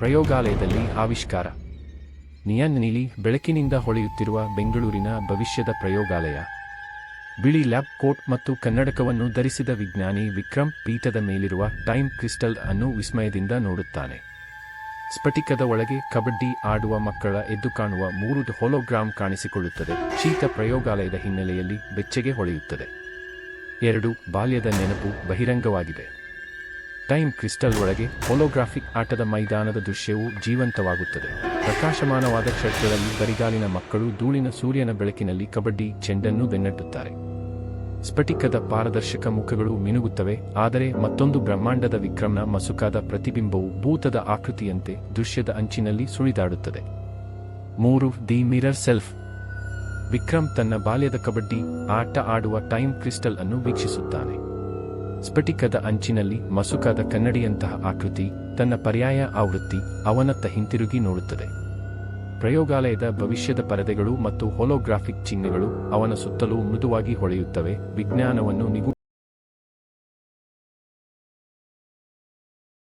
ಪ್ರಯೋಗಾಲಯದಲ್ಲಿ ಆವಿಷ್ಕಾರ. ನಿಯಾನ್ ನೀಲಿ ಬೆಳಕಿನಿಂದ ಹೊಳೆಯುತ್ತಿರುವ ಬೆಂಗಳೂರಿನ ಭವಿಷ್ಯದ ಪ್ರಯೋಗಾಲಯ. ಬಿಳಿ ಲ್ಯಾಬ್ ಕೋಟ್ ಮತ್ತು ಕನ್ನಡಕವನ್ನು ಧರಿಸಿದ ವಿಜ್ಞಾನಿ ವಿಕ್ರಮ್ ಪೀಠದ ಮೇಲಿರುವ ಟೈಮ್ ಕ್ರಿಸ್ಟಲ್ ಅನ್ನು ವಿಸ್ಮಯದಿಂದ ನೋಡುತ್ತಾನೆ. ಸ್ಫಟಿಕದ ಒಳಗೆ ಕಬಡ್ಡಿ ಆಡುವ ಮಕ್ಕಳ ಎದ್ದು ಕಾಣುವ 3 ಹೋಲೋಗ್ರಾಮ್ ಕಾಣಿಸಿಕೊಳ್ಳುತ್ತದೆ. ಶೀತ ಪ್ರಯೋಗಾಲಯದ ಹಿನ್ನೆಲೆಯಲ್ಲಿ ಬೆಚ್ಚಗೆ ಹೊಳೆಯುತ್ತದೆ. 2 ಬಾಲ್ಯದ ನೆನಪು ಬಹಿರಂಗವಾಗಿದೆ. ಟೈಮ್ ಕ್ರಿಸ್ಟಲ್ ಒಳಗೆ ಹೋಲೋಗ್ರಾಫಿಕ್ ಆಟದ ಮೈದಾನದ ದೃಶ್ಯವು ಜೀವಂತವಾಗುತ್ತದೆ. ಪ್ರಕಾಶಮಾನವಾದ ಶರ್ಟ್ಗಳಲ್ಲಿ ಬರಿಗಾಲಿನ ಮಕ್ಕಳು ಧೂಳಿನ ಸೂರ್ಯನ ಬೆಳಕಿನಲ್ಲಿ ಕಬಡ್ಡಿ ಚೆಂಡನ್ನು ಬೆನ್ನಟ್ಟುತ್ತಾರೆ. ಸ್ಫಟಿಕದ ಪಾರದರ್ಶಕ ಮುಖಗಳು ಮಿನುಗುತ್ತವೆ, ಆದರೆ ಮತ್ತೊಂದು ಬ್ರಹ್ಮಾಂಡದ ವಿಕ್ರಮ್ನ ಮಸುಕಾದ ಪ್ರತಿಬಿಂಬವು ಭೂತದ ಆಕೃತಿಯಂತೆ ದೃಶ್ಯದ ಅಂಚಿನಲ್ಲಿ ಸುಳಿದಾಡುತ್ತದೆ. 3 ದಿ ಮಿರರ್ ಸೆಲ್ಫ್. ವಿಕ್ರಮ್ ತನ್ನ ಬಾಲ್ಯದ ಕಬಡ್ಡಿ ಆಟ ಆಡುವ ಟೈಮ್ ಕ್ರಿಸ್ಟಲ್ ಅನ್ನು ವೀಕ್ಷಿಸುತ್ತಾನೆ. ಸ್ಫಟಿಕದ ಅಂಚಿನಲ್ಲಿ ಮಸುಕಾದ ಕನ್ನಡಿಯಂತಹ ಆಕೃತಿ, ತನ್ನ ಪರ್ಯಾಯ ಆವೃತ್ತಿ, ಅವನತ್ತ ಹಿಂತಿರುಗಿ ನೋಡುತ್ತದೆ. ಪ್ರಯೋಗಾಲಯದ ಭವಿಷ್ಯದ ಪರದೆಗಳು ಮತ್ತು ಹೋಲೋಗ್ರಾಫಿಕ್ ಚಿಹ್ನೆಗಳು ಅವನ ಸುತ್ತಲೂ ಮೃದುವಾಗಿ ಹೊಳೆಯುತ್ತವೆ, ವಿಜ್ಞಾನವನ್ನು